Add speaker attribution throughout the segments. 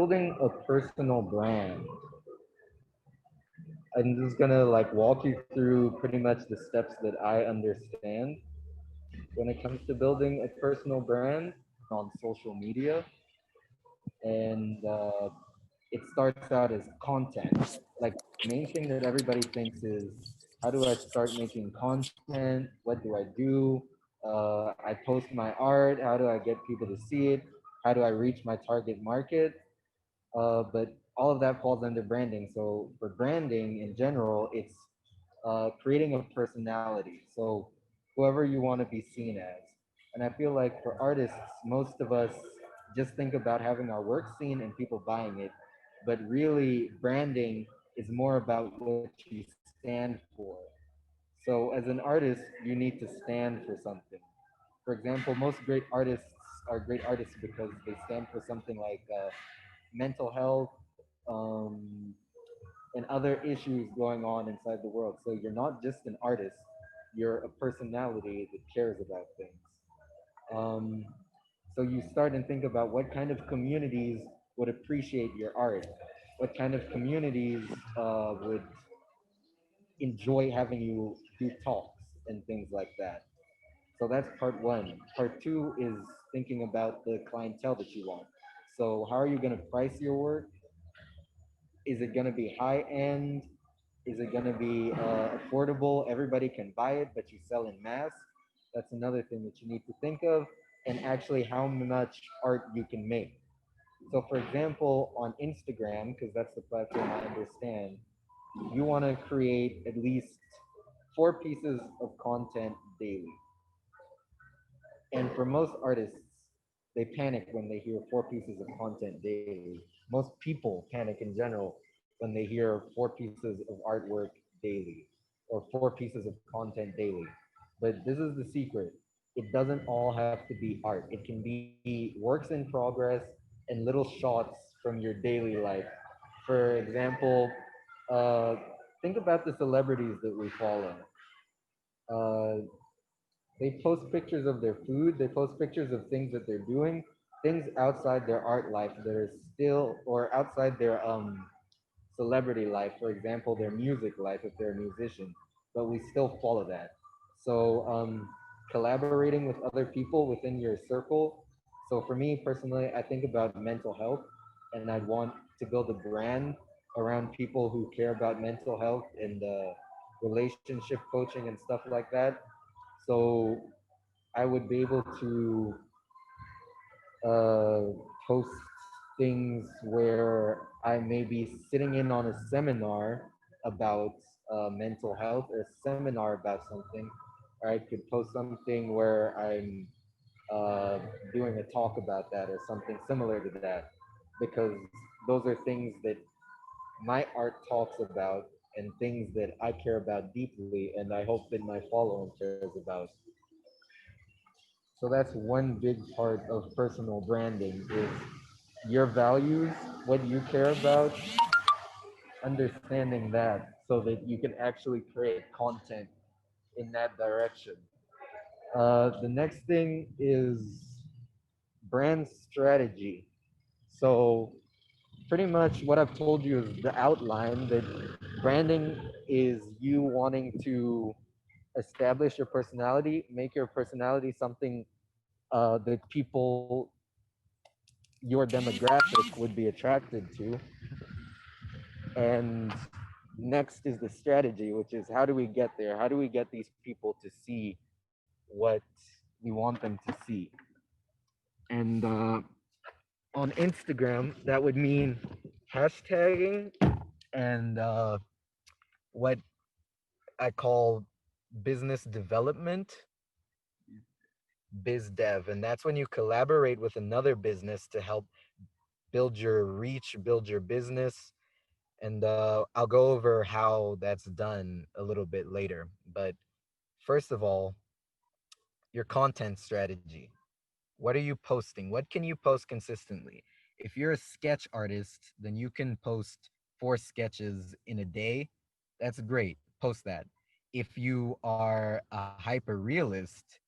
Speaker 1: building a personal brand. I'm just gonna like walk you through pretty much the steps that I understand when it comes to building a personal brand on social media. And it starts out as content. Like the main thing that everybody thinks is, how do I start making content? What do I do? I post my art. How do I get people to see it? How do I reach my target market? But all of that falls under branding. So for branding in general, it's creating a personality. So whoever you want to be seen as. And I feel like for artists, most of us just think about having our work seen and people buying it. But really, branding is more about what you stand for. So as an artist, you need to stand for something. For example, most great artists are great artists because they stand for something like mental health, and other issues going on inside the world. So you're not just an artist, you're a personality that cares about things. Um, so you start and think about what kind of communities would appreciate your art, what kind of communities would enjoy having you do talks and things like that. So that's part one. Part two is thinking about the clientele that you want. So how are you going to price your work? Is it going to be high end? Is it going to be affordable? Everybody can buy it, but you sell in mass. That's another thing that you need to think of, and actually how much art you can make. So, for example, on Instagram, because that's the platform I understand, you want to create at least 4 pieces of content daily. And for most artists, they panic when they hear 4 pieces of content daily. Most people panic in general when they hear 4 pieces of artwork daily or 4 pieces of content daily. But this is the secret. It doesn't all have to be art. It can be works in progress and little shots from your daily life. For example, uh, think about the celebrities that we follow. Uh, they post pictures of their food, they post pictures of things that they're doing, things outside their art life that are still, or outside their celebrity life, for example, their music life if they're a musician, but we still follow that. So collaborating with other people within your circle. So for me personally, I think about mental health, and I'd want to build a brand around people who care about mental health and relationship coaching and stuff like that. So I would be able to uh, post things where I may be sitting in on a seminar about mental health or a seminar about something, or I could post something where I'm uh, doing a talk about that or something similar to that, because those are things that my art talks about and things that I care about deeply, and I hope that my following cares about. So that's one big part of personal branding is your values, what you care about, understanding that so that you can actually create content in that direction. The next thing is brand strategy. So pretty much what I've told you is the outline that branding is you wanting to establish your personality, make your personality something that people, your demographic, would be attracted to. And next is the strategy, which is how do we get there? How do we get these people to see what we want them to see? And on Instagram, that would mean hashtagging and what I call business development, biz dev. And that's when you collaborate with another business to help build your reach, build your business. And I'll go over how that's done a little bit later. But first of all, your content strategy. What are you posting? What can you post consistently? If you're a sketch artist, then you can post 4 sketches in a day. That's great. Post that. If you are a hyper realist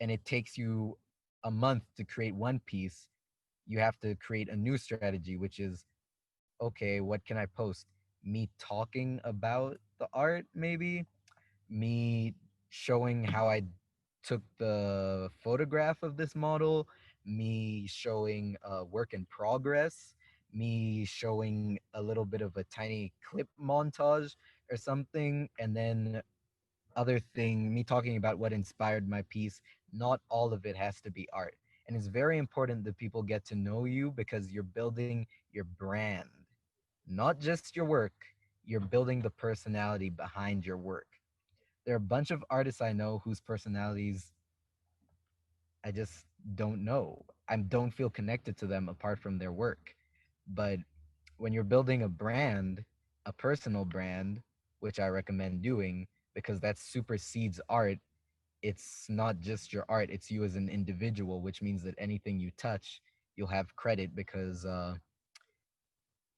Speaker 1: and it takes you a month to create one piece,
Speaker 2: you have to create a new strategy, which is, okay, what can I post? Me talking about the art, maybe? Me showing how I took the photograph of this model, me showing work in progress, me showing a little bit of a tiny clip montage or something, and then other thing, me talking about what inspired my piece. Not all of it has to be art. And it's very important that people get to know you because you're building your brand, not just your work. You're building the personality behind your work. There are a bunch of artists I know whose personalities I just don't know. I don't feel connected to them apart from their work. But when you're building a brand, a personal brand, which I recommend doing because that supersedes art, it's not just your art, it's you as an individual, which means that anything you touch, you'll have credit because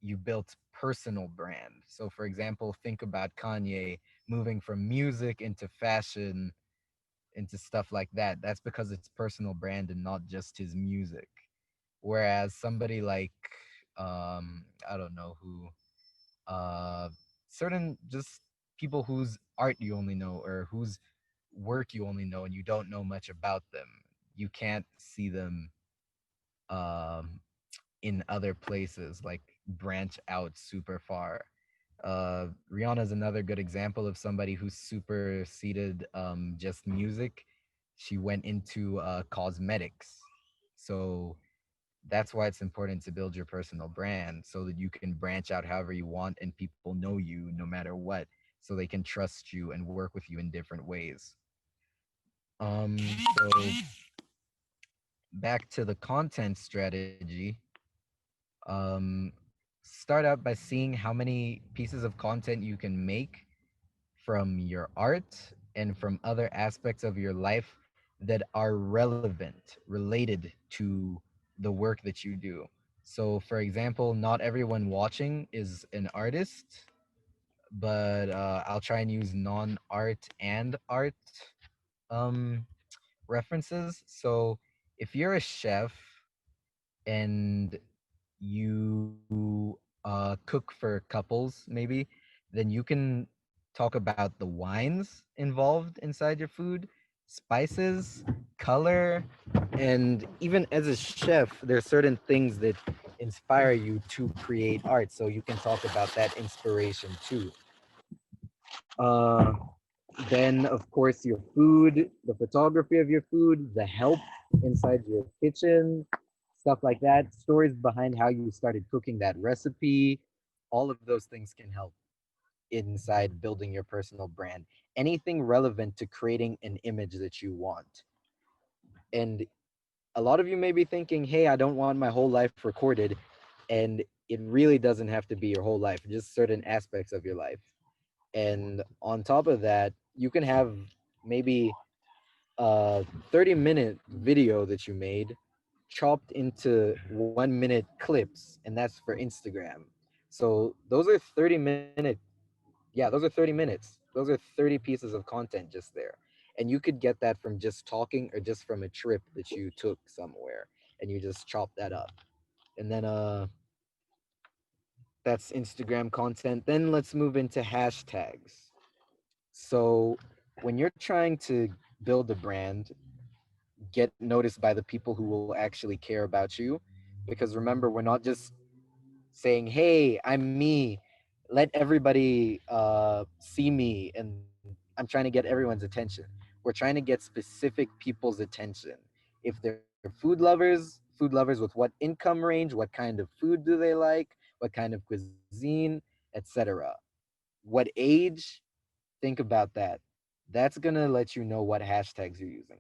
Speaker 2: you built personal brand. So for example, think about Kanye moving from music into fashion into stuff like that. That's because it's personal brand and not just his music. Whereas somebody like I don't know who, uh certain just people whose art you only know or whose work you only know and you don't know much about them. You can't see them um in other places, like branch out super far. Rihanna is another good example of somebody who superseded just music. She went into cosmetics. So that's why it's important to build your personal brand so that you can branch out however you want and people know you no matter what, so they can trust you and work with you in different ways. So back to the content strategy. Um, Start out by seeing how many pieces of content you can make from your art and from other aspects of your life that are relevant, related to the work that you do. So, for example, not everyone watching is an artist, but I'll try and use non art and art um, references. So, if you're a chef and you cook for couples, maybe, then you can talk about the wines involved inside your food, spices, color, and even as a chef, there's certain things that inspire you to create art. So you can talk about that inspiration too. Uh, then, of course, your food, the photography of your food, the help inside your kitchen, stuff like that, stories behind how you started cooking that recipe. All of those things can help inside building your personal brand. Anything relevant to creating an image that you want. And a lot of you may be thinking, hey, I don't want my whole life recorded. And it really doesn't have to be your whole life, just certain aspects of your life. And on top of that, you can have maybe a 30-minute video that you made chopped into 1 minute clips, and that's for Instagram. So those are 30-minute, yeah, those are 30 minutes. Those are 30 pieces of content just there. And you could get that from just talking or just from a trip that you took somewhere and you just chop that up. And then that's Instagram content. Then let's move into hashtags. So when you're trying to build a brand, get noticed by the people who will actually care about you, because remember, we're not just saying, hey, I'm me, let everybody see me, and I'm trying to get everyone's attention. We're trying to get specific people's attention. If they're food lovers with what income range, what kind of food do they like, what kind of cuisine, etc., what age. Think about that. That's gonna let you know what hashtags you're using.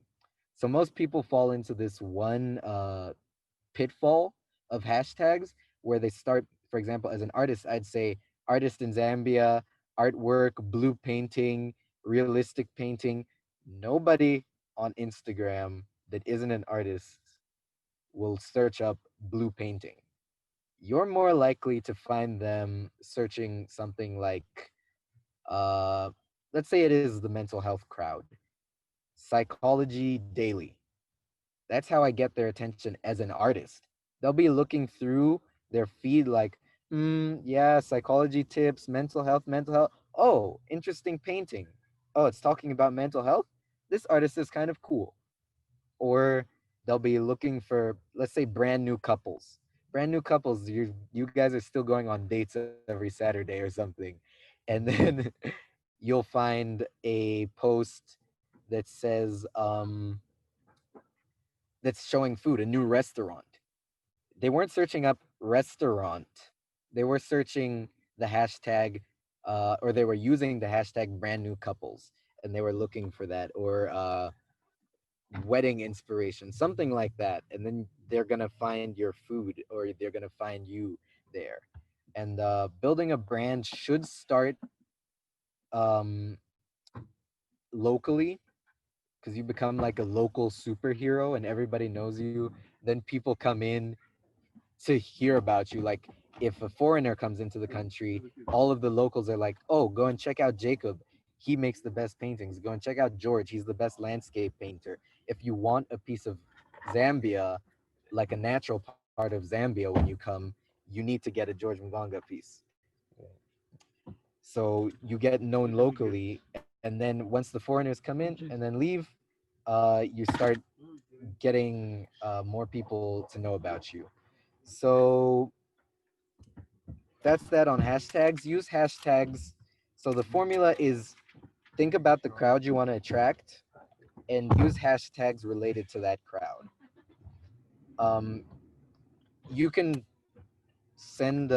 Speaker 2: So most people fall into this one pitfall of hashtags where they start, for example, as an artist, I'd say artist in Zambia, artwork, blue painting, realistic painting. Nobody on Instagram that isn't an artist will search up blue painting. You're more likely to find them searching something like, uh, let's say it is the mental health crowd, psychology daily. That's how I get their attention as an artist. They'll be looking through their feed like, yeah, psychology tips, mental health, mental health. Oh, interesting painting. Oh, it's talking about mental health. This artist is kind of cool. Or they'll be looking for, let's say, brand new couples. Brand new couples, you guys are still going on dates every Saturday or something. And then you'll find a post that says that's showing food, a new restaurant. They weren't searching up restaurant. They were searching the hashtag, or they were using the hashtag brand new couples, and they were looking for that, or wedding inspiration, something like that. And then they're gonna find your food, or they're gonna find you there. And building a brand should start um, locally, because you become like a local superhero and everybody knows you. Then people come in to hear about you. Like if a foreigner comes into the country, all of the locals are like, "Oh, go and check out Jacob. He makes the best paintings. Go and check out George. He's the best landscape painter." If you want a piece of Zambia, like a natural part of Zambia, when you come, you need to get a George Mganga piece. So you get known locally, and then once the foreigners come in and then leave, you start getting more people to know about you. So that's that on hashtags. Use hashtags. So the formula is think about the crowd you want to attract and use hashtags related to that crowd. Um, you can send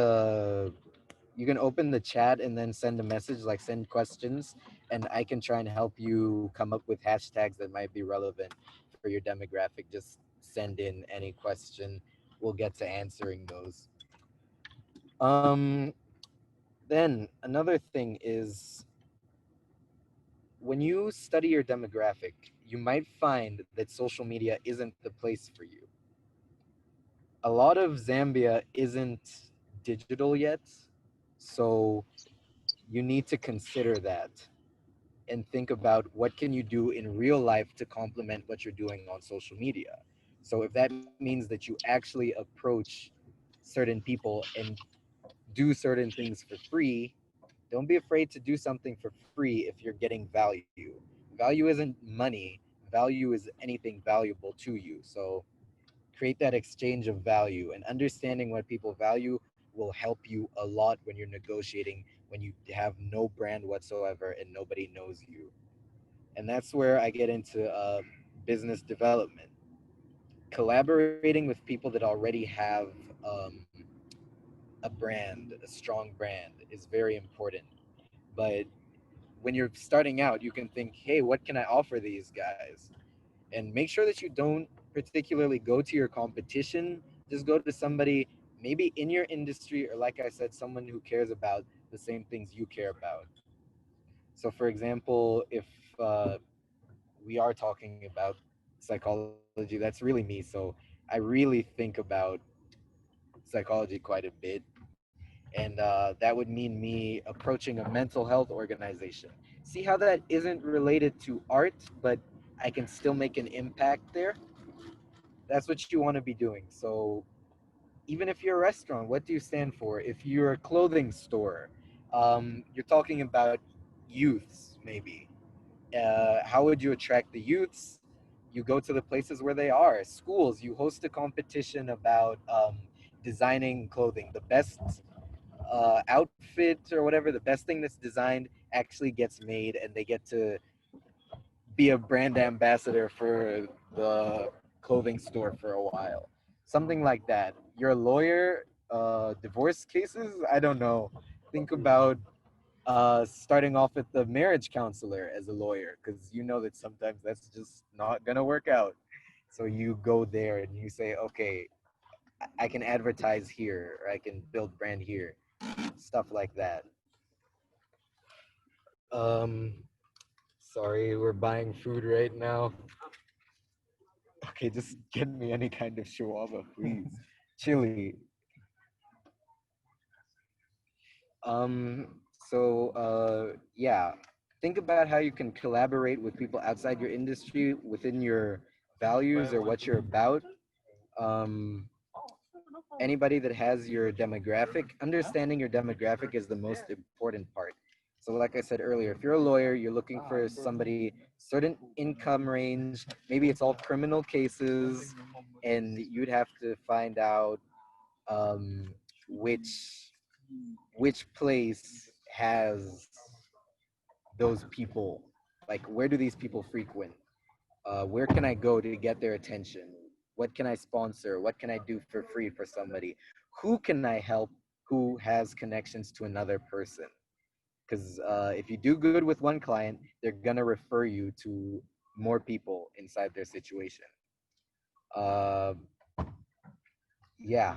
Speaker 2: you can open the chat and then send a message, like send questions, and I can try and help you come up with hashtags that might be relevant for your demographic. Just send in any question. We'll get to answering those. Um, then another thing is when you study your demographic, you might find that social media isn't the place for you. A lot of Zambia isn't digital yet, so you need to consider that and think about what can you do in real life to complement what you're doing on social media. So if that means that you actually approach certain people and do certain things for free, don't be afraid to do something for free if you're getting value. Value isn't money, value is anything valuable to you. So create that exchange of value, and understanding what people value will help you a lot when you're negotiating, when you have no brand whatsoever and nobody knows you. And that's where I get into business development. Collaborating with people that already have a brand, a strong brand, is very important. But when you're starting out, you can think, hey, what can I offer these guys? And make sure that you don't particularly go to your competition. Just go to somebody maybe in your industry, or like I said, someone who cares about the same things you care about. So, for example, if we are talking about psychology, that's really me. So, I really think about psychology quite a bit. And that would mean me approaching a mental health organization. See how that isn't related to art, but I can still make an impact there? That's what you want to be doing. So even if you're a restaurant, what do you stand for? If you're a clothing store, you're talking about youths, maybe. How would you attract the youths? You go to the places where they are. Schools, you host a competition about designing clothing. The best outfit or whatever, the best thing that's designed actually gets made, and they get to be a brand ambassador for the clothing store for a while. Something like that. You're a lawyer, divorce cases? I don't know. Think about starting off with the marriage counselor as a lawyer, because you know that sometimes that's just not going to work out. So you go there and you say, okay, I can advertise here, or I can build brand here, stuff like that. Um, Sorry, we're buying food right now. Okay, just get me any kind of shawarma, please. Chili. Yeah, think about how you can collaborate with people outside your industry within your values or what you're about. Um, anybody that has your demographic, understanding your demographic is the most important part. So like I said earlier, if you're a lawyer, you're looking for somebody certain income range, maybe it's all criminal cases, and you'd have to find out um, which which place has those people. Like, where do these people frequent? Where can I go to get their attention? What can I sponsor? What can I do for free for somebody? Who can I help who has connections to another person? Because if you do good with one client, they're gonna refer you to more people inside their situation. Uh, yeah.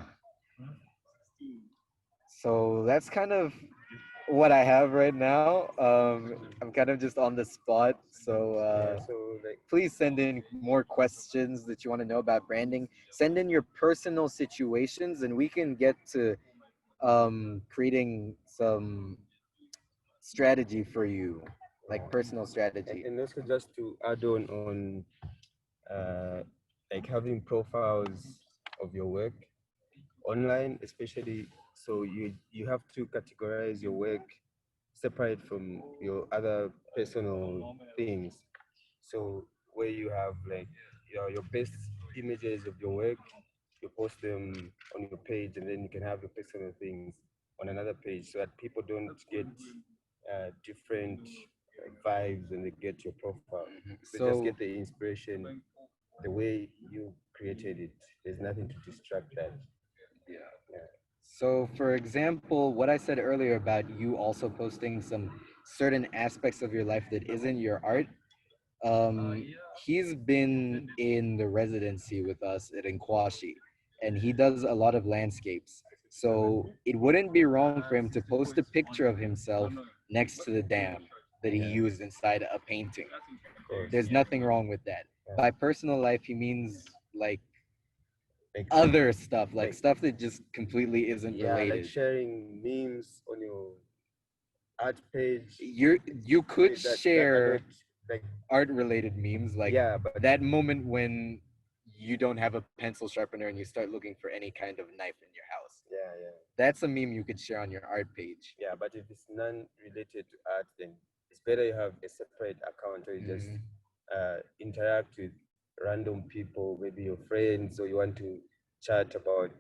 Speaker 2: So that's kind of what I have right now. I'm kind of just on the spot. So
Speaker 3: Yeah, so like
Speaker 2: please send in more questions that you want to know about branding. Send in your personal situations, and we can get to creating some strategy for you, like personal strategy.
Speaker 3: and also just to add on uh, like having profiles of your work online, especially, so you have to categorize your work separate from your other personal things. So where you have like your best images of your work, you post them on your page, and then you can have your personal things on another page, so that people don't get different vibes when they get your profile. They just
Speaker 2: So
Speaker 3: get the inspiration the way you created it. There's nothing to distract that. Yeah.
Speaker 2: So, for example, what I said earlier about you also posting some certain aspects of your life that isn't your art, um, he's been in the residency with us at Nkwashi, and he does a lot of landscapes. So, it wouldn't be wrong for him to post a picture of himself next to the dam that he
Speaker 3: Yeah,
Speaker 2: used inside a painting.
Speaker 3: of course.
Speaker 2: There's nothing wrong with that.
Speaker 3: Yeah.
Speaker 2: By personal life, he means like
Speaker 3: Like
Speaker 2: other stuff, like
Speaker 3: like
Speaker 2: stuff that just completely isn't
Speaker 3: yeah, like
Speaker 2: related.
Speaker 3: sharing memes on your art page
Speaker 2: You could
Speaker 3: that are
Speaker 2: share
Speaker 3: not like
Speaker 2: art related memes like
Speaker 3: yeah, but
Speaker 2: that moment when you don't have a pencil sharpener and you start looking for any kind of knife in your house.
Speaker 3: yeah, yeah,
Speaker 2: That's a meme you could share on your art page.
Speaker 3: yeah. But if it's non-related to art, then it's better you have a separate account where you just
Speaker 2: Hmm.
Speaker 3: interact with random people, maybe your friends, or you want to chat about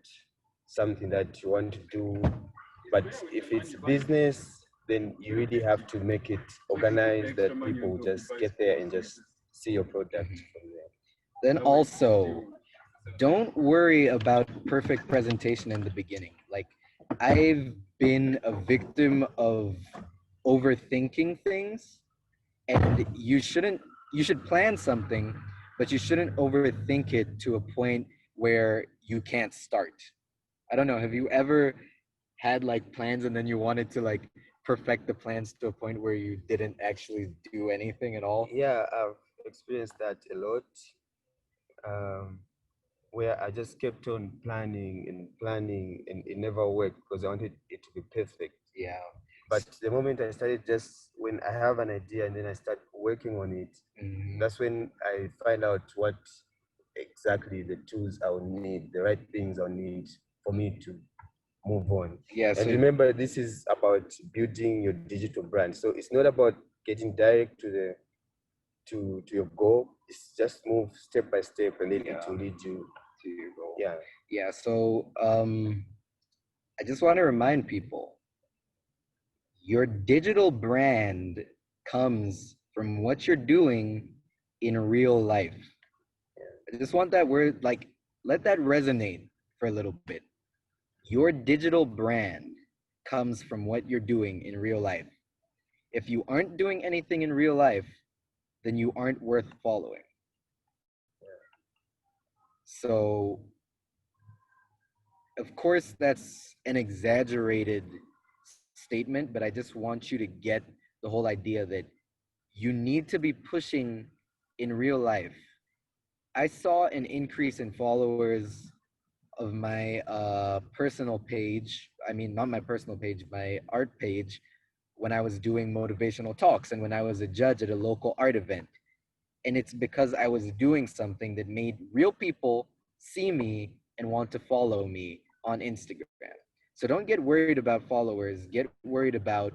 Speaker 3: something that you want to do. But if it's business, then you really have to make it organized that people will just get there and just see your product from there.
Speaker 2: Then also, don't worry about perfect presentation in the beginning. Like, I've been a victim of overthinking things, and you should plan something, but you shouldn't overthink it to a point where you can't start. I don't know, have you ever had like plans and then you wanted to like perfect the plans to a point where you didn't actually do anything at all?
Speaker 3: Yeah, I've experienced that a lot. Um, where I just kept on planning and it never worked because I wanted it to be perfect.
Speaker 2: Yeah.
Speaker 3: But the moment I started, just when I have an idea and then I start working on it,
Speaker 2: Mhm.
Speaker 3: that's when I find out what exactly the tools I'll need, the right things I'll need for me to move on.
Speaker 2: Yeah,
Speaker 3: And
Speaker 2: so
Speaker 3: remember, this is about building your digital brand. So it's not about getting direct to your goal. It's just move step by step and then it will lead you.
Speaker 2: to your goal.
Speaker 3: Yeah.
Speaker 2: Yeah, so I just want to remind people your digital brand comes from what you're doing in real life. I just want that word, like, let that resonate for a little bit. Your digital brand comes from what you're doing in real life. If you aren't doing anything in real life, then you aren't worth following. So, of course, that's an exaggerated statement, but I just want you to get the whole idea that you need to be pushing in real life. I saw an increase in followers of my personal page. I mean, not my personal page, my art page, when I was doing motivational talks and when I was a judge at a local art event. And it's because I was doing something that made real people see me and want to follow me on Instagram. So don't get worried about followers. Get worried about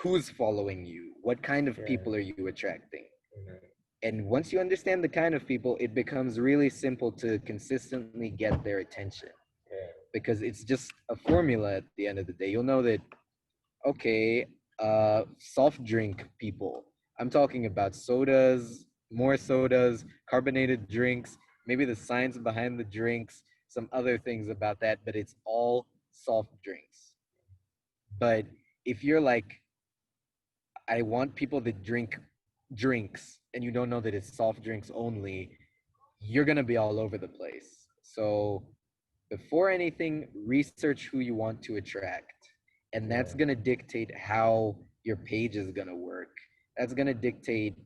Speaker 2: who's following you. What kind of
Speaker 3: Yeah.
Speaker 2: people are you attracting?
Speaker 3: Mhm.
Speaker 2: And once you understand the kind of people, it becomes really simple to consistently get their attention
Speaker 3: Yeah.
Speaker 2: because it's just a formula at the end of the day. You'll know that, okay, soft drink people. I'm talking about sodas, more sodas, carbonated drinks, maybe the science behind the drinks, some other things about that, but it's all soft drinks. But if you're like, I want people that drink drinks and you don't know that it's soft drinks only, you're going to be all over the place. So before anything, research who you want to attract. And that's
Speaker 3: Yeah.
Speaker 2: going to dictate how your page is going to work. That's going to dictate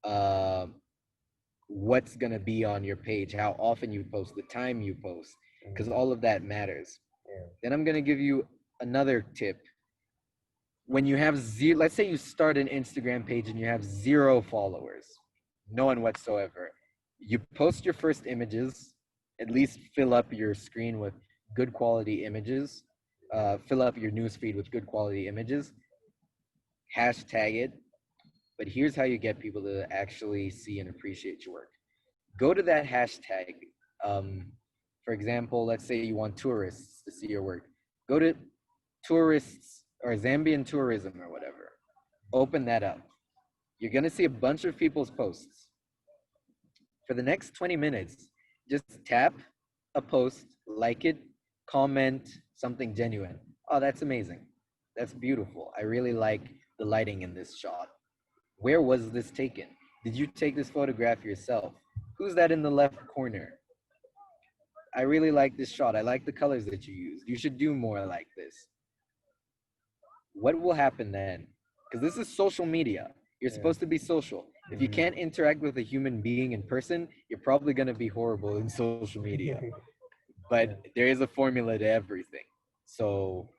Speaker 2: uh, what's going to be on your page, how often you post, the time you post, because
Speaker 3: Mhm.
Speaker 2: all of that matters.
Speaker 3: Yeah.
Speaker 2: Then I'm going to give you another tip. When you have zero, let's say you start an Instagram page and you have 0 followers, no one whatsoever. You post your first images, at least fill up your screen with good quality images, fill up your newsfeed with good quality images, hashtag it. But here's how you get people to actually see and appreciate your work. Go to that hashtag. Um, for example, let's say you want tourists to see your work. Go to tourists or Zambian tourism or whatever. Open that up. You're going to see a bunch of people's posts. For the next 20 minutes, just tap a post, like it, comment something genuine. Oh, that's amazing. That's beautiful. I really like the lighting in this shot. Where was this taken? Did you take this photograph yourself? Who's that in the left corner? I really like this shot. I like the colors that you used. You should do more like this. What will happen then? Because this is social media. You're
Speaker 3: Yeah.
Speaker 2: supposed to be social. If you
Speaker 3: Mhm.
Speaker 2: can't interact with a human being in person, you're probably going to be horrible in social media. But
Speaker 3: Yeah.
Speaker 2: there is a formula to everything. So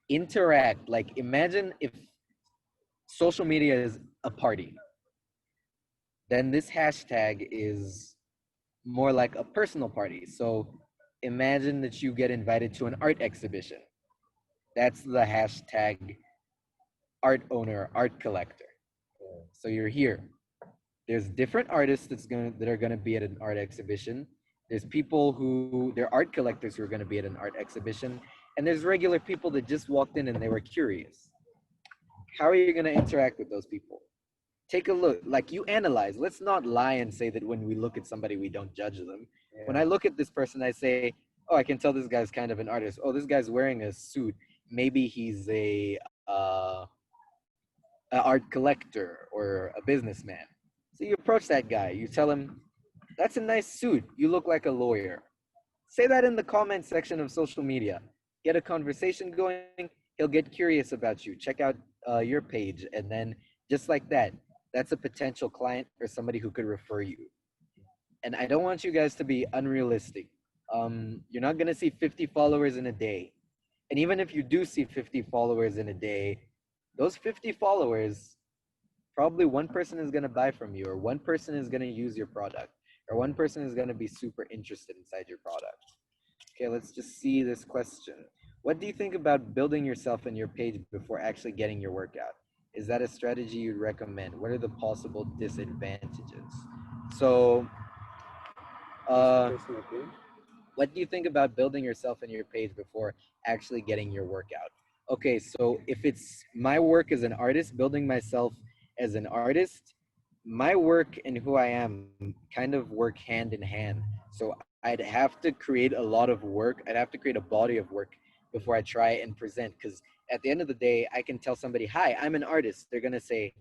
Speaker 2: interact. Like imagine if social media is a party, then this hashtag is more like a personal party. So imagine that you get invited to an art exhibition. That's the hashtag art owner, art collector.
Speaker 3: Yeah.
Speaker 2: So you're here. There's different artists that are gonna be at an art exhibition. There's people who they're art collectors who are gonna be at an art exhibition, and there's regular people that just walked in and they were curious. How are you gonna interact with those people? Take a look, like you analyze. Let's not lie and say that when we look at somebody we don't judge them. When
Speaker 3: Yeah.
Speaker 2: I look at this person, I say, oh, I can tell this guy's kind of an artist. Oh, this guy's wearing a suit. Maybe he's a art collector or a businessman. So you approach that guy. You tell him, that's a nice suit. You look like a lawyer. Say that in the comment section of social media. Get a conversation going. He'll get curious about you. Check out your page. And then just like that, that's a potential client or somebody who could refer you. And I don't want you guys to be unrealistic. You're not going to see 50 followers in a day. And even if you do see 50 followers in a day, those 50 followers, probably one person is going to buy from you, or one person is going to use your product, or one person is going to be super interested inside your product. Okay, let's just see this question. What do you think about building yourself and your page before actually getting your workout? Is that a strategy you'd recommend? What are the possible disadvantages? So,
Speaker 3: What's the
Speaker 2: uh,
Speaker 3: question again?
Speaker 2: what do you think about building yourself and your page before actually getting your workout? Okay, so if it's my work as an artist, building myself as an artist, my work and who I am kind of work hand in hand. So I'd have to create a lot of work. I'd have to create a body of work before I try and present. Because at the end of the day, I can tell somebody, hi, I'm an artist. They're going to say,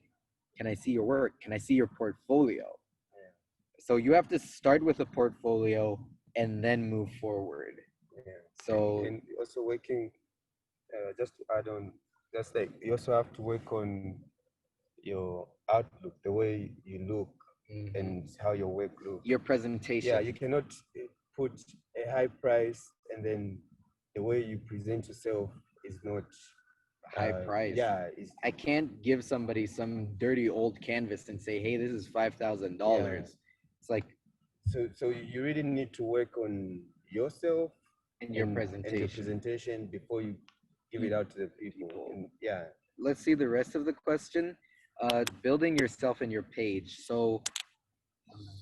Speaker 2: can I see your work? Can I see your portfolio?
Speaker 3: Yeah.
Speaker 2: So you have to start with a portfolio and then move forward.
Speaker 3: Yeah.
Speaker 2: So
Speaker 3: And also working, just to add on, just like you also have to work on your outlook, the way you look,
Speaker 2: mhm,
Speaker 3: and how your work looks.
Speaker 2: your
Speaker 3: Yeah,
Speaker 2: presentation,
Speaker 3: you cannot put a high price and then the way you present yourself is not,
Speaker 2: high price.
Speaker 3: yeah, is
Speaker 2: I can't give somebody some dirty old canvas and say, hey, this is
Speaker 3: yeah.
Speaker 2: $5,000. It's like,
Speaker 3: So you really need to work on yourself
Speaker 1: in your
Speaker 3: and your
Speaker 1: presentation.
Speaker 3: presentation before you give it
Speaker 1: You-
Speaker 3: out to the people.
Speaker 1: people.
Speaker 3: And yeah,
Speaker 1: Let's see the rest of the question. Building yourself and your page. So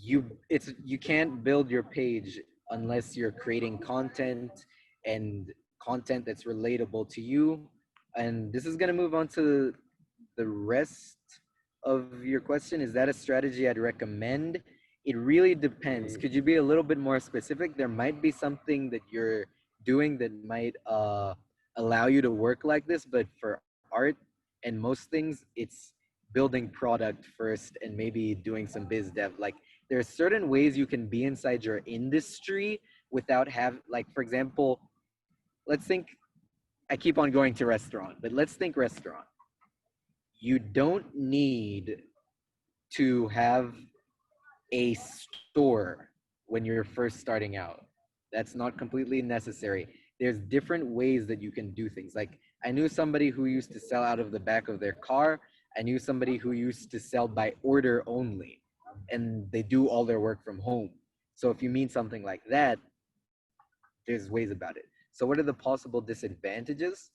Speaker 1: you can't build your page unless you're creating content and content that's relatable to you. And this is going to move on to the rest of your question. Is that a strategy I'd recommend? It really depends. Could you be a little bit more specific? There might be something that you're doing that might allow you to work like this, but for art and most things, it's building product first and maybe doing some biz dev. Like there are certain ways you can be inside your industry without have like for example, let's think I keep on going to restaurant, but let's think restaurant. You don't need to have a store when you're first starting out. That's not completely necessary. There's different ways that you can do things. Like I knew somebody who used to sell out of the back of their car. I knew somebody who used to sell by order only, and they do all their work from home. So if you mean something like that, there's ways about it. So what are the possible disadvantages?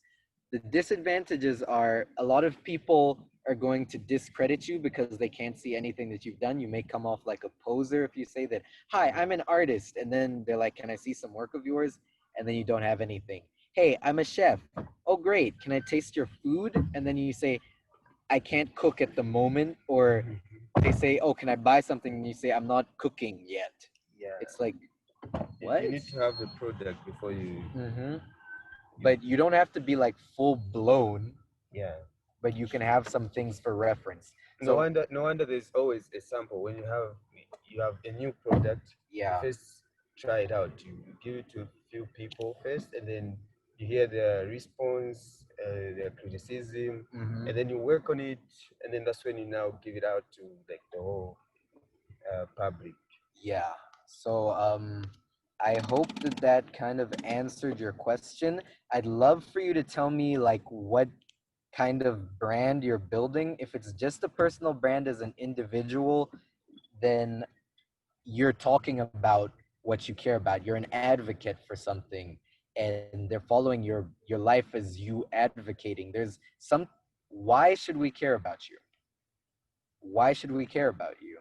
Speaker 1: The disadvantages are a lot of people are going to discredit you because they can't see anything that you've done. You may come off like a poser if you say that, hi, I'm an artist. And then they're like, can I see some work of yours? And then you don't have anything. Hey, I'm a chef. Oh, great. Can I taste your food? And then you say, I can't cook at the moment. Or they say, oh, can I buy something? And you say, I'm not cooking yet.
Speaker 3: yeah.
Speaker 1: It's like,
Speaker 3: You
Speaker 1: what?
Speaker 3: you need to have a product before
Speaker 1: Mm-hmm.
Speaker 3: you
Speaker 1: But you don't have to be like full blown,
Speaker 3: yeah.
Speaker 1: but you can have some things for reference.
Speaker 3: No
Speaker 1: So
Speaker 3: wonder, no wonder there's always a sample when you have a new product. You
Speaker 1: yeah,
Speaker 3: first try it out. You give it to a few people first, and then you hear their response, their criticism,
Speaker 1: hmm
Speaker 3: and then you work on it, and then that's when you now give it out to like the whole public.
Speaker 1: yeah. So I hope that that kind of answered your question. I'd love for you to tell me like what kind of brand you're building. If it's just a personal brand as an individual, then you're talking about what you care about. You're an advocate for something, and they're following your life as you advocating. There's some. Why should we care about you? Why should we care about you?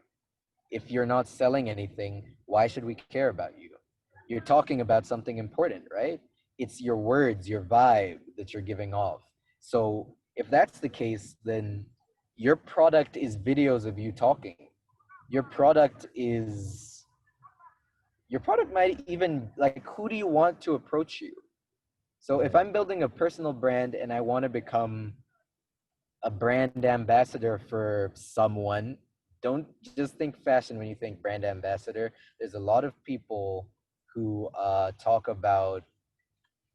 Speaker 1: If you're not selling anything, why should we care about you? You're talking about something important, right? It's your words, your vibe that you're giving off. So if that's the case, then your product is videos of you talking. Your product is your product might even like who do you want to approach you? So if I'm building a personal brand and I want to become a brand ambassador for someone, don't just think fashion when you think brand ambassador. There's a lot of people who talk about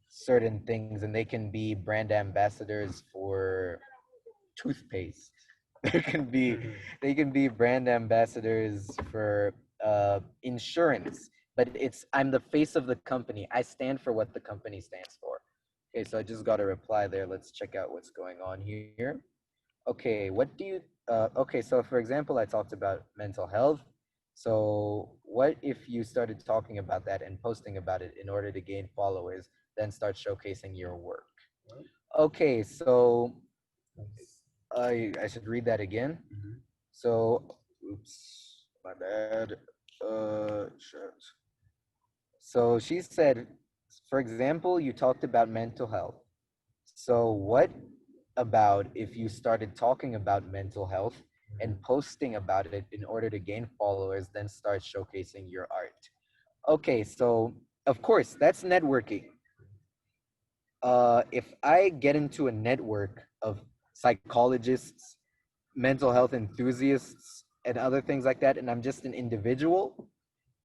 Speaker 1: certain things and they can be brand ambassadors for toothpaste. There can be they can be brand ambassadors for insurance, but it's I'm the face of the company. I stand for what the company stands for. Okay, so I just got a reply there. Let's check out what's going on here. Okay, what do you okay, so for example, I talked about mental health. So what if you started talking about that and posting about it in order to gain followers, then start showcasing your work? Okay, so I should read that again. So, oops, my bad. Shit. So she said, for example, you talked about mental health. So what about if you started talking about mental health and posting about it in order to gain followers, then start showcasing your art? Okay, so of course, that's networking. If I get into a network of psychologists, mental health enthusiasts, and other things like that, and I'm just an individual,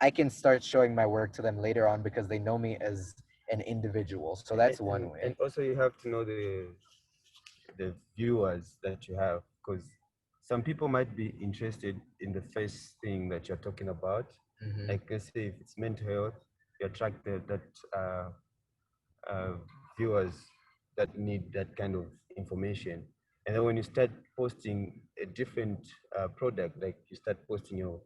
Speaker 1: I can start showing my work to them later on because they know me as an individual. So that's one way.
Speaker 3: And also you have to know the viewers that you have, because some people might be interested in the first thing that you're talking about.
Speaker 1: Mhm.
Speaker 3: Like let's say if it's mental health, you attract that uh, viewers that need that kind of information. And then when you start posting a different product, like you start posting your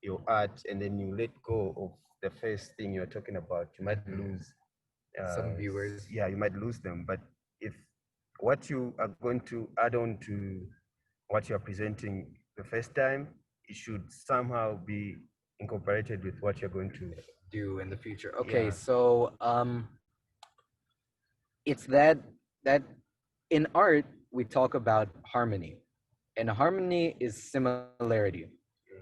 Speaker 3: your art and then you let go of the first thing you're talking about, you might lose
Speaker 2: Some viewers.
Speaker 3: yeah, you might lose them. But if what you are going to add on to what you are presenting the first time, it should somehow be incorporated with what you're going to.
Speaker 2: Do in the future. Okay,
Speaker 3: Yeah.
Speaker 2: so it's that in art we talk about harmony, and harmony is similarity.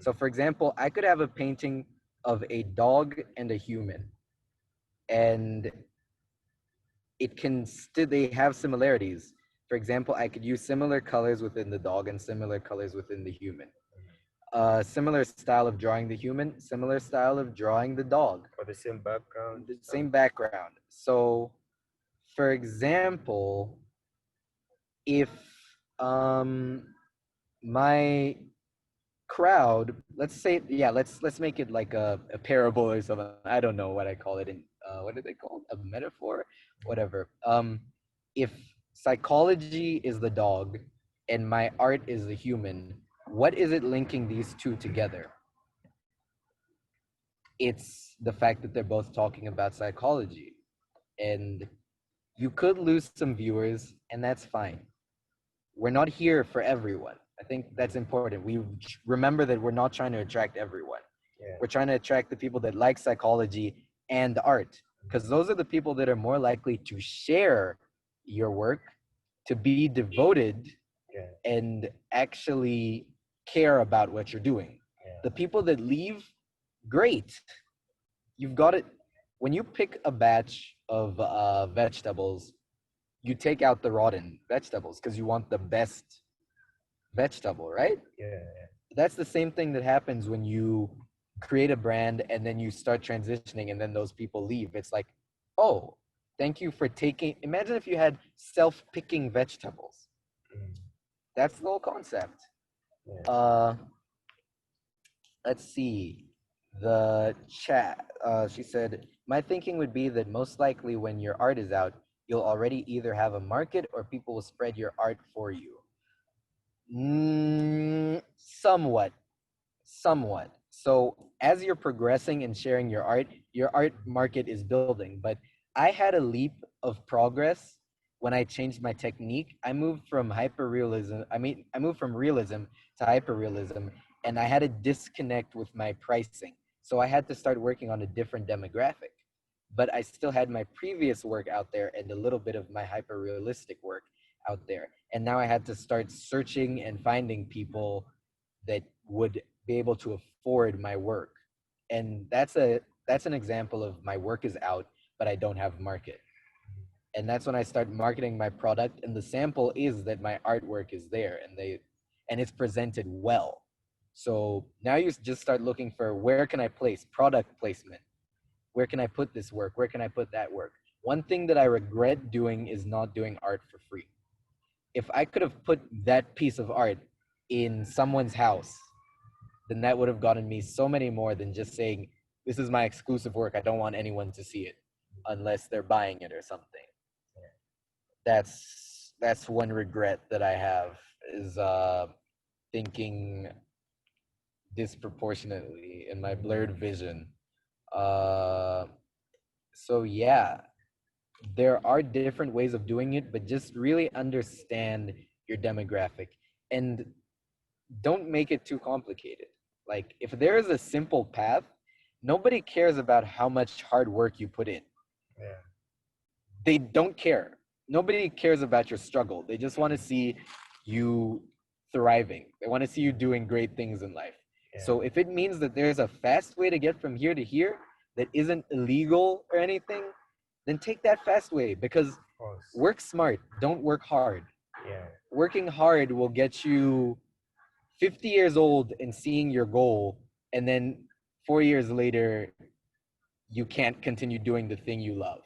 Speaker 2: So for example, I could have a painting of a dog and a human, and it can still they have similarities. For example, I could use similar colors within the dog and similar colors within the human. Similar style of drawing the human, similar style of drawing the dog,
Speaker 3: For the same background.
Speaker 2: the same background. So for example, if um my crowd, let's say, yeah, let's make it like a parable or something. I don't know what I call it in what are they called, a metaphor, whatever. If psychology is the dog and my art is the human, what is it linking these two together? It's the fact that they're both talking about psychology. And you could lose some viewers, and that's fine. We're not here for everyone. I think that's important. We remember that we're not trying to attract everyone.
Speaker 3: Yeah.
Speaker 2: We're trying to attract the people that like psychology and art, because those are the people that are more likely to share your work, to be devoted,
Speaker 3: Yeah.
Speaker 2: and actually care about what you're doing.
Speaker 3: Yeah.
Speaker 2: The people that leave, great. You've got it. When you pick a batch of vegetables, you take out the rotten vegetables because you want the best vegetable, right?
Speaker 3: Yeah.
Speaker 2: That's the same thing that happens when you create a brand and then you start transitioning and then those people leave. It's like, oh, thank you for taking. Imagine if you had self-picking vegetables.
Speaker 3: Mm.
Speaker 2: That's the whole concept.
Speaker 3: Yeah.
Speaker 2: Let's see. The chat. She said, my thinking would be that most likely when your art is out, you'll already either have a market or people will spread your art for you. Somewhat, somewhat. So as you're progressing and sharing your art market is building. But I had a leap of progress when I changed my technique. I moved from hyperrealism. I moved from realism to hyperrealism, and I had a disconnect with my pricing. So I had to start working on a different demographic. But I still had my previous work out there and a little bit of my hyperrealistic work out there. And now I had to start searching and finding people that would be able to afford my work. And that's an example of my work is out, but I don't have market. And that's when I start marketing my product, and the sample is that my artwork is there and it's presented well. So now you just start looking for, where can I place product placement? Where can I put this work? Where can I put that work? One thing that I regret doing is not doing art for free. If I could have put that piece of art in someone's house, then that would have gotten me so many more than just saying, this is my exclusive work. I don't want anyone to see it unless they're buying it or something. That's one regret that I have, is thinking disproportionately in my blurred vision. Uh, so yeah, there are different ways of doing it, but just really understand your demographic and don't make it too complicated. Like, if there is a simple path, nobody cares about how much hard work you put in.
Speaker 3: Yeah.
Speaker 2: They don't care. Nobody cares about your struggle. They just want to see you thriving. They want to see you doing great things in life.
Speaker 3: Yeah.
Speaker 2: So if it means that there's a fast way to get from here to here that isn't illegal or anything, then take that fast way, because
Speaker 3: Of course.
Speaker 2: work smart, don't work hard.
Speaker 3: Yeah.
Speaker 2: Working hard will get you 50 years old and seeing your goal, and then 4 years later, you can't continue doing the thing you love.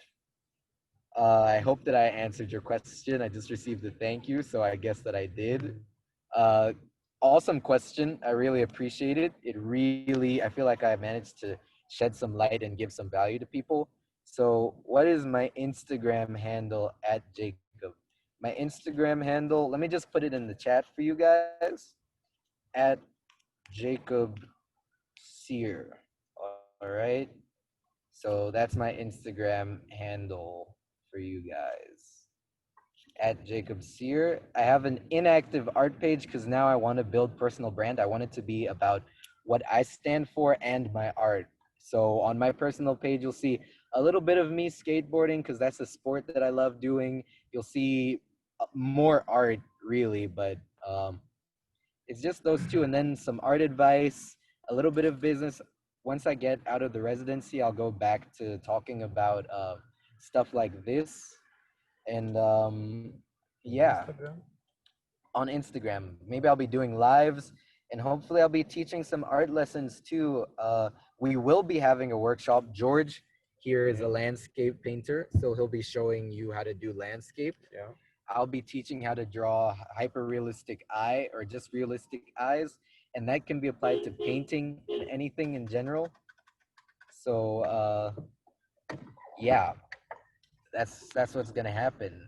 Speaker 2: I hope that I answered your question. I just received a thank you, so I guess that I did. Uh, awesome question. I really appreciate it. I feel like I managed to shed some light and give some value to people. So, what is my Instagram handle at Jacob? My Instagram handle, let me just put it in the chat for you guys. At Jacob Seer. All right. So that's my Instagram handle for you guys. At Jacob Seer. I have an inactive art page because now I want to build personal brand. I want it to be about what I stand for and my art. So on my personal page, you'll see a little bit of me skateboarding because that's a sport that I love doing. You'll see more art, really, but it's just those two, and then some art advice, a little bit of business. Once I get out of the residency, I'll go back to talking about stuff like this, and
Speaker 3: On
Speaker 2: yeah,
Speaker 3: Instagram?
Speaker 2: on Instagram. Maybe I'll be doing lives, and hopefully I'll be teaching some art lessons too. We will be having a workshop. George here is a
Speaker 3: Yeah.
Speaker 2: landscape painter, so he'll be showing you how to do landscape.
Speaker 3: Yeah.
Speaker 2: I'll be teaching how to draw hyper realistic eye or just realistic eyes, and that can be applied to painting and anything in general. So yeah, that's what's gonna happen.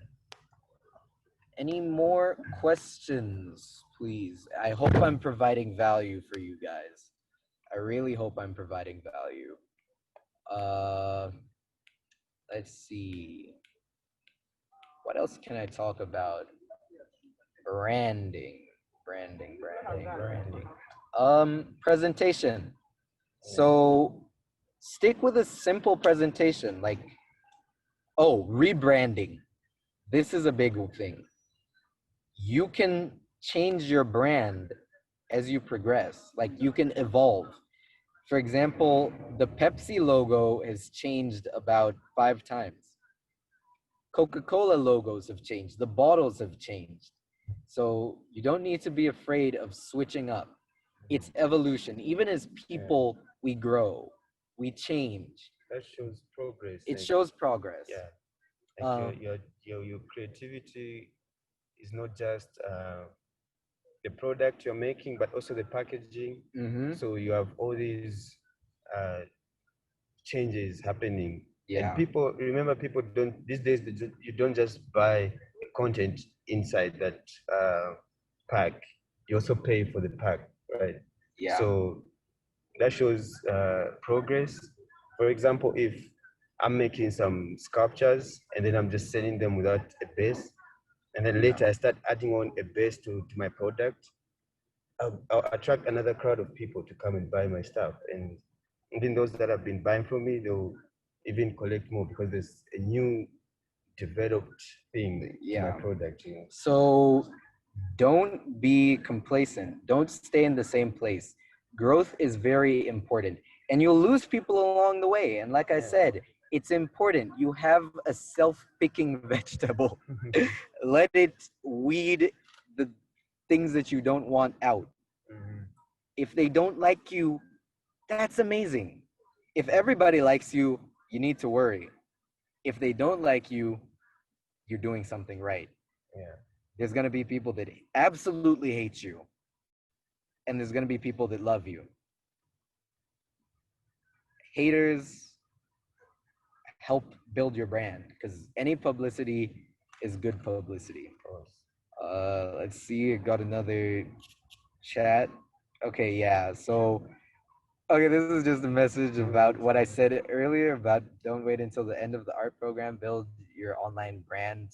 Speaker 2: Any more questions, please? I hope I'm providing value for you guys. I really hope I'm providing value. Uh, let's see. What else can I talk about? Branding, branding. Presentation.
Speaker 3: Yeah.
Speaker 2: So stick with a simple presentation. Like, oh, rebranding. This is a big thing. You can change your brand as you progress. Like you can evolve. For example, the Pepsi logo has changed about 5 times. Coca-Cola logos have changed. The bottles have changed. So you don't need to be afraid of switching up. It's evolution. Even as
Speaker 3: Yeah.
Speaker 2: people, we grow, we change.
Speaker 3: That shows progress.
Speaker 2: It
Speaker 3: Like,
Speaker 2: shows progress.
Speaker 3: yeah, like
Speaker 2: Um,
Speaker 3: your creativity is not just the product you're making, but also the packaging.
Speaker 2: mhm.
Speaker 3: So you have all these uh, changes happening, and
Speaker 2: Yeah.
Speaker 3: people remember people don't these days. You don't just buy content inside that pack. You also pay for the pack, right?
Speaker 2: Yeah.
Speaker 3: So that shows progress. For example, if I'm making some sculptures and then I'm just selling them without a base, and then later I start adding on a base to my product, I'll attract another crowd of people to come and buy my stuff. And even those that have been buying from me, they'll even collect more because there's a new developed thing to my
Speaker 2: Yeah.
Speaker 3: product. You know?
Speaker 2: So don't be complacent. Don't stay in the same place. Growth is very important. And you'll lose people along the way. And like I
Speaker 3: Yeah.
Speaker 2: said, it's important. You have a self picking vegetable. Let it weed the things that you don't want out.
Speaker 3: Mhm.
Speaker 2: If they don't like you, that's amazing. If everybody likes you, you need to worry. If they don't like you, you're doing something right.
Speaker 3: Yeah.
Speaker 2: There's going to be people that absolutely hate you, and there's going to be people that love you. Haters help build your brand because any publicity is good publicity.
Speaker 3: Of course.
Speaker 2: Let's see, I got another chat. Okay, yeah. So, okay, this is just a message about what I said earlier about don't wait until the end of the art program. Build your online brand.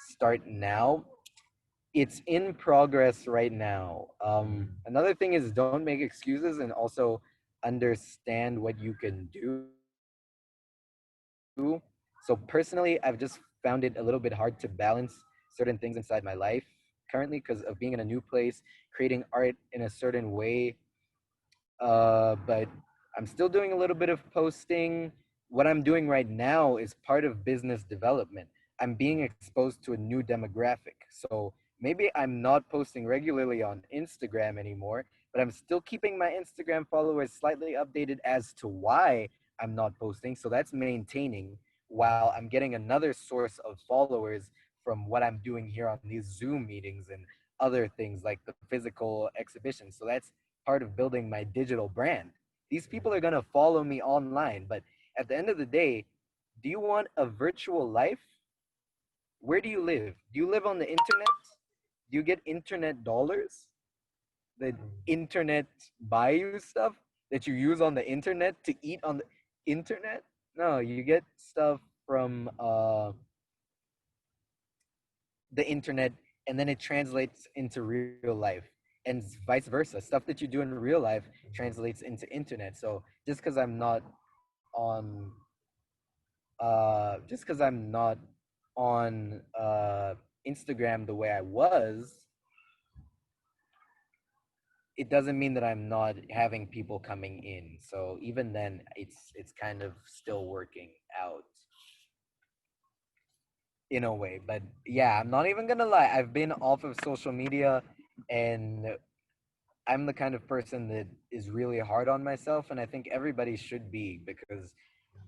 Speaker 2: Start now. It's in progress right now. Another thing is don't make excuses and also understand what you can do. So personally, I've just found it a little bit hard to balance certain things inside my life currently because of being in a new place, creating art in a certain way. But I'm still doing a little bit of posting. What I'm doing right now is part of business development. I'm being exposed to a new demographic. So maybe I'm not posting regularly on Instagram anymore, but I'm still keeping my Instagram followers slightly updated as to why I'm not posting. So that's maintaining while I'm getting another source of followers from what I'm doing here on these Zoom meetings and other things like the physical exhibition. So that's part of building my digital brand. These people are going to follow me online, but at the end of the day, do you want a virtual life? Where do you live? Do you live on the internet? Do you get internet dollars? The
Speaker 3: Mm.
Speaker 2: internet buy you stuff? that you use on the internet to eat on the internet. No, you get stuff from the internet, and then it translates into real life, and vice versa. Stuff that you do in real life translates into internet. So just because I'm not on Instagram the way I was, it doesn't mean that I'm not having people coming in. So even then, it's kind of still working out in a way. But yeah, I'm not even gonna lie. I've been off of social media, and I'm the kind of person that is really hard on myself, and I think everybody should be, because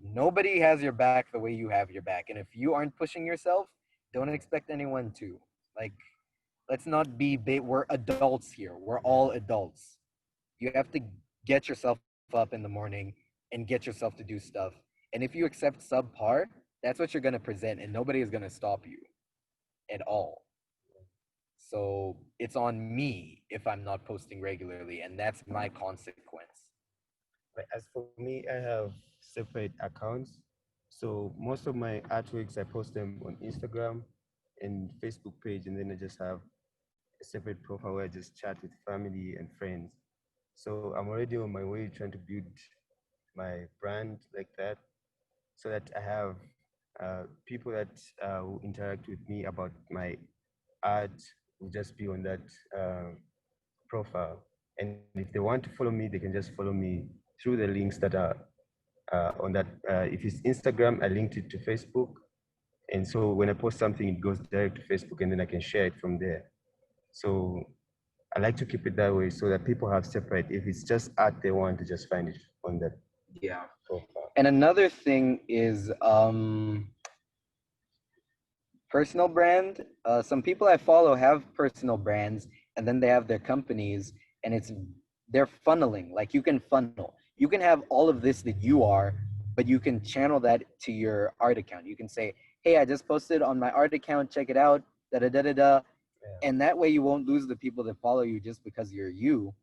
Speaker 2: nobody has your back the way you have your back. And if you aren't pushing yourself, don't expect anyone to. Like, let's not be big. We're adults here. We're all adults. You have to get yourself up in the morning and get yourself to do stuff. And if you accept subpar, that's what you're going to present, and nobody is going to stop you at all. So it's on me if I'm not posting regularly, and that's my consequence.
Speaker 3: But as for me, I have separate accounts. So most of my artworks, I post them on Instagram and Facebook page, and then I just have a separate profile where I just chat with family and friends. So I'm already on my way trying to build my brand like that, so that I have people that will interact with me about my art will just be on that profile. And if they want to follow me, they can just follow me through the links that are on that. If it's Instagram, I linked it to Facebook. And so when I post something, it goes direct to Facebook, and then I can share it from there. So I like to keep it that way so that people have separate. If it's just art they want to just find it on that
Speaker 2: Yeah.
Speaker 3: profile.
Speaker 2: And another thing is personal brand. Some people I follow have personal brands, and then they have their companies, and they're funneling. Like, you can funnel. You can have all of this that you are, but you can channel that to your art account. You can say, "Hey, I just posted on my art account. Check it out." Da da da da da.
Speaker 3: Yeah.
Speaker 2: And that way, you won't lose the people that follow you just because you're you,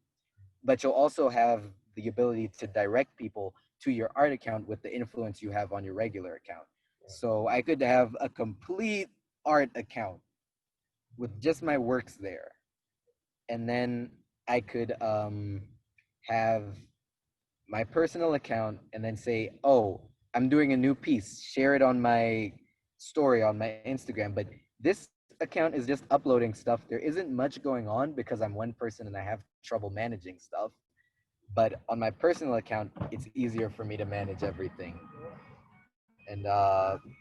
Speaker 2: but you'll also have the ability to direct people to your art account with the influence you have on your regular account. So I could have a complete art account with just my works there, and then I could have my personal account and then say, "Oh, I'm doing a new piece. Share it on my story on my Instagram." But this account is just uploading stuff. There isn't much going on because I'm one person and I have trouble managing stuff. But on my personal account, it's easier for me to manage everything. And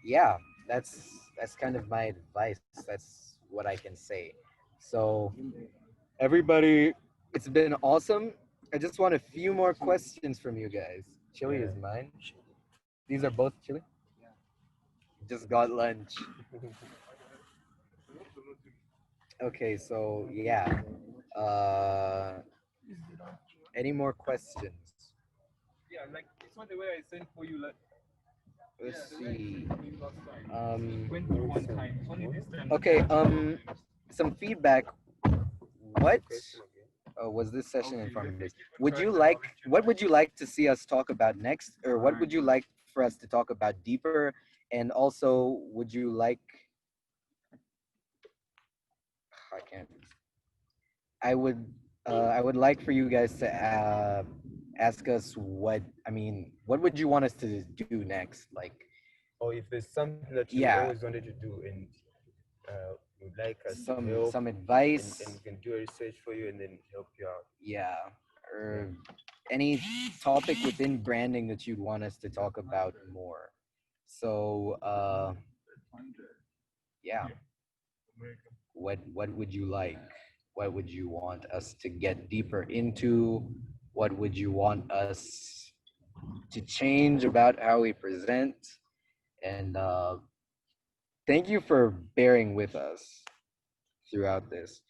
Speaker 2: yeah, that's kind of my advice. That's what I can say. So everybody, it's been awesome. I just want a few more questions from you guys. Chili is
Speaker 3: Yeah.
Speaker 2: mine. These are both chili. Just got lunch. Okay, so yeah. Uh, any more questions?
Speaker 4: Yeah, like it's not the way I sent for you. Like,
Speaker 2: Let's see.
Speaker 4: went through one time. It's only this time.
Speaker 2: Okay. Some feedback. What?
Speaker 3: Question again.
Speaker 2: Oh, was this session
Speaker 4: Okay,
Speaker 2: informative?
Speaker 4: let's keep it
Speaker 2: Would you
Speaker 4: short and
Speaker 2: like?
Speaker 4: knowledgeable.
Speaker 2: What would you like to see us talk about next, or what would
Speaker 4: Alright.
Speaker 2: you like for us to talk about deeper? And also, would you like? I can't. I would. I would like for you guys to ask us what. I mean, what would you want us to do next? Like,
Speaker 3: Or if there's something that you
Speaker 2: yeah,
Speaker 3: always wanted to do and would like us to help,
Speaker 2: some
Speaker 3: and
Speaker 2: advice.
Speaker 3: we can do a research for you and then help you out.
Speaker 2: Yeah,
Speaker 3: Yeah.
Speaker 2: or any topic within branding that you'd want us to talk about more. So, yeah, what would you like? What would you want us to get deeper into? What would you want us to change about how we present? And thank you for bearing with us throughout this.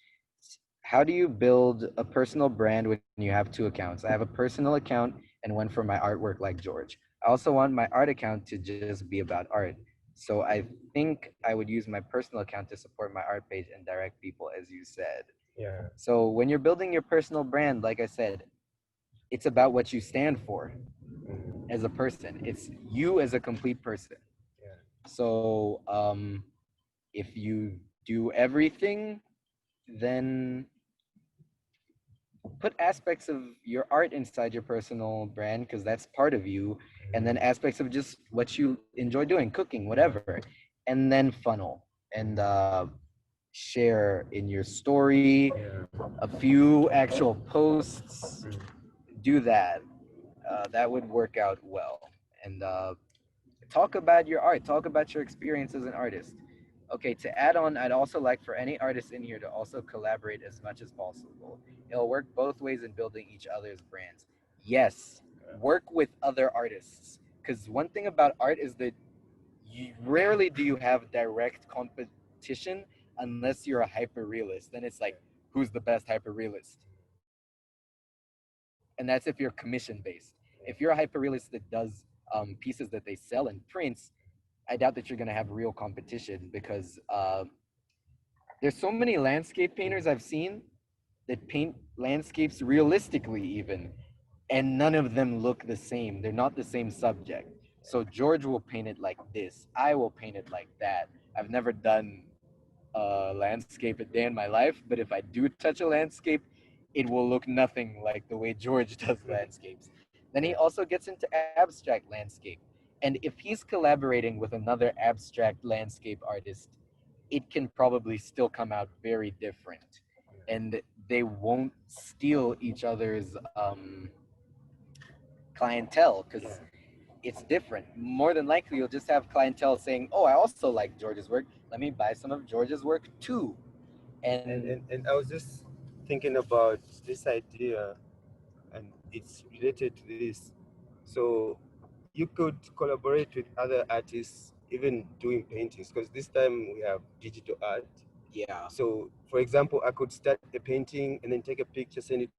Speaker 2: How do you build a personal brand when you have two accounts? I have a personal account and one for my artwork like George. I also want my art account to just be about art. So I think I would use my personal account to support my art page and direct people, as you said.
Speaker 3: Yeah.
Speaker 2: So when you're building your personal brand, like I said, it's about what you stand for
Speaker 3: Mm.
Speaker 2: as a person. It's you as a complete person.
Speaker 3: Yeah.
Speaker 2: So if you do everything, then put aspects of your art inside your personal brand because that's part of you, and then aspects of just what you enjoy doing, cooking, whatever, and then funnel and share in your story
Speaker 3: Yeah.
Speaker 2: a few actual posts.
Speaker 3: Mm.
Speaker 2: Do that. That would work out well. And talk about your art. Talk about your experience as an artist. Okay, to add on, I'd also like for any artist in here to also collaborate as much as possible. It'll work both ways in building each other's brands. Yes, work with other artists. Because one thing about art is that rarely do you have direct competition unless you're a hyper realist. Then it's like, who's the best hyper realist? And that's if you're commission based. If you're a hyper realist that does pieces that they sell and prints, I doubt that you're going to have real competition because there's so many landscape painters I've seen that paint landscapes realistically, even, and none of them look the same. They're not the same subject. So George will paint it like this. I will paint it like that. I've never done a landscape a day in my life, but if I do touch a landscape, it will look nothing like the way George does landscapes. Then he also gets into abstract landscape. And if he's collaborating with another abstract landscape artist, it can probably still come out very different. And they won't steal each other's clientele because it's different. More than likely, you'll just have clientele saying, "Oh, I also like George's work. Let me buy some of George's work too."
Speaker 3: And,
Speaker 2: And
Speaker 3: and and I was just thinking about this idea, and it's related to this. So you could collaborate with other artists, even doing paintings, because this time we have digital art.
Speaker 2: yeah,
Speaker 3: So, for example, I could start a painting and then take a picture, send it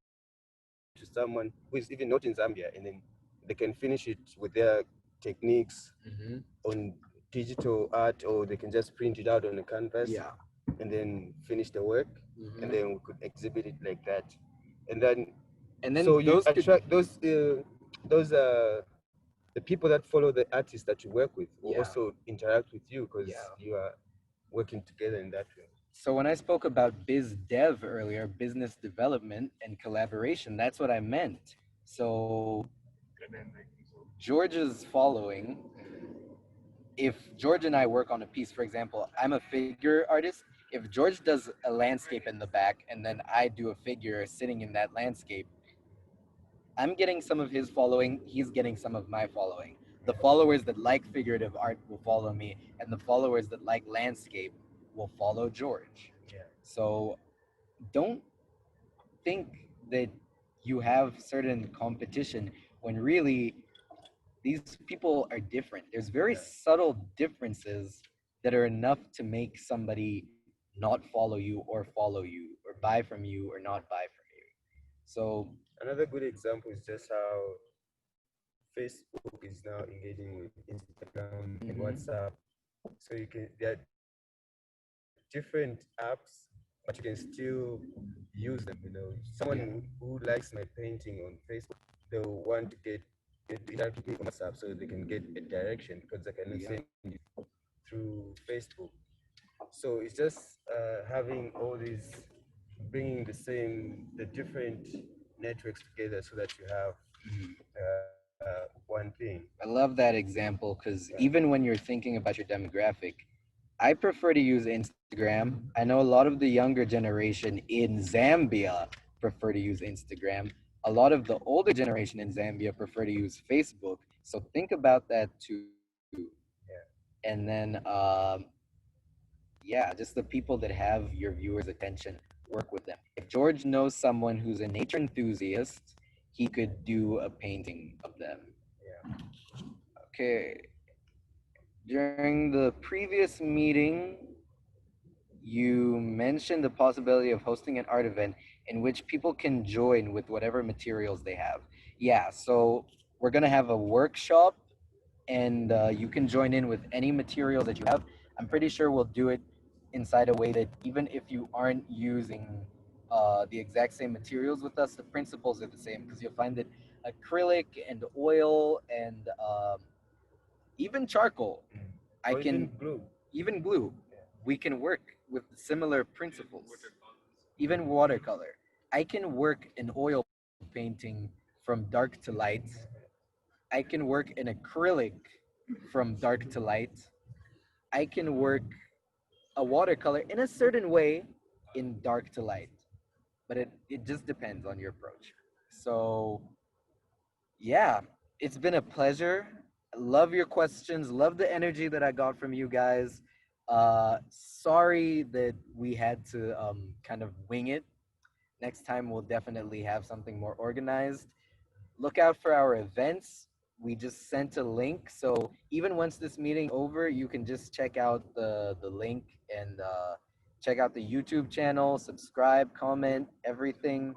Speaker 3: to someone who is even not in Zambia, and then they can finish it with their techniques
Speaker 2: hmm,
Speaker 3: on digital art, or they can just print it out on a canvas
Speaker 2: yeah,
Speaker 3: and then finish the work, and
Speaker 2: hmm,
Speaker 3: then we could exhibit it like that. And then,
Speaker 2: and then
Speaker 3: so you
Speaker 2: those could,
Speaker 3: attract those the people that follow the artists that you work with will
Speaker 2: yeah,
Speaker 3: also interact with you because
Speaker 2: yeah.
Speaker 3: you are working together in that way.
Speaker 2: So when I spoke about biz dev earlier, business development and collaboration, that's what I meant. So George's following, if George and I work on a piece, for example, I'm a figure artist. If George does a landscape in the back and then I do a figure sitting in that landscape, I'm getting some of his following, he's getting some of my following. The followers that like figurative art will follow me, and the followers that like landscape will follow George.
Speaker 3: Yeah.
Speaker 2: So don't think that you have certain competition when really these people are different. There's very
Speaker 3: Yeah.
Speaker 2: subtle differences that are enough to make somebody not follow you or follow you or buy from you or not buy from you. So
Speaker 3: Another good example is just how Facebook is now engaging with Instagram and
Speaker 2: mhm,
Speaker 3: WhatsApp. So you can there are different apps, but you can still use them. You know, someone who likes my painting on Facebook, they'll want to get to interact with me on WhatsApp so they can get a direction because I cannot
Speaker 2: yeah.
Speaker 3: send it through Facebook. So it's just having all these, bringing the different networks together so that you have
Speaker 2: Mhm.
Speaker 3: one thing.
Speaker 2: I love that example
Speaker 3: Yeah.
Speaker 2: because even when you're thinking about your demographic, I prefer to use Instagram. I know a lot of the younger generation in Zambia prefer to use Instagram. A lot of the older generation in Zambia prefer to use Facebook. So think about that too.
Speaker 3: Yeah.
Speaker 2: And then, yeah, just the people that have your viewers' attention, work with them. If George knows someone who's a nature enthusiast, he could do a painting of them.
Speaker 3: Yeah.
Speaker 2: Okay. During the previous meeting, you mentioned the possibility of hosting an art event in which people can join with whatever materials they have. Yeah, so we're going to have a workshop and you can join in with any material that you have. I'm pretty sure we'll do it inside a way that even if you aren't using the exact same materials with us, the principles are the same because you'll find that acrylic and oil and even charcoal. I
Speaker 3: Or even
Speaker 2: can
Speaker 3: glue.
Speaker 2: even glue. We can work with similar principles. Even watercolor. I can work in oil painting from dark to light. I can work in acrylic from dark to light. I can work a watercolor in a certain way in dark to light. But it just depends on your approach. So yeah, it's been a pleasure. Love your questions. Love the energy that I got from you guys. Sorry that we had to kind of wing it. Next time we'll definitely have something more organized. Look out for our events. We just sent a link, so even once this meeting over, you can just check out the link and check out the YouTube channel, subscribe, comment, everything.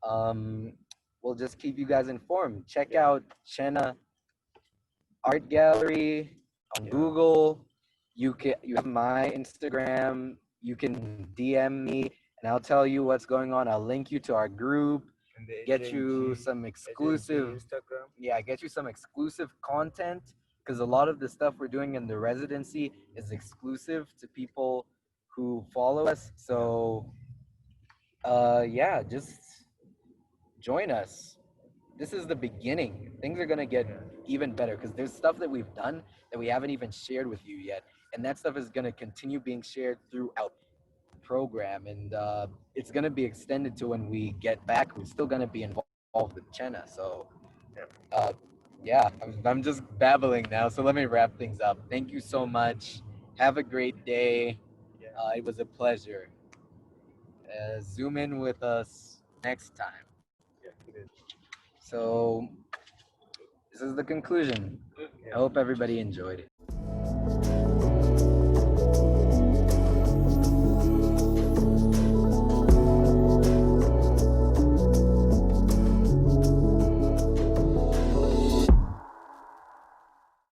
Speaker 2: Um, we'll just keep you guys informed. Check out Chena Art Gallery on Google. You have my Instagram. You can DM me, and I'll tell you what's going on. I'll link you to our group.
Speaker 3: And the
Speaker 2: Get you
Speaker 3: HNG,
Speaker 2: some
Speaker 3: HNG
Speaker 2: exclusive.
Speaker 3: Instagram.
Speaker 2: Yeah, get you some exclusive content because a lot of the stuff we're doing in the residency is exclusive to people who follow us. So, yeah, just join us. This is the beginning. Things are gonna get even better because there's stuff that we've done that we haven't even shared with you yet, and that stuff is gonna continue being shared throughout the program, and it's gonna be extended to when we get back. We're still gonna be involved with Chena, so uh, yeah, I'm just babbling now. So let me wrap things up. Thank you so much. Have a great day. It was a pleasure. Zoom in with us next time. So this is the conclusion. I hope everybody enjoyed it.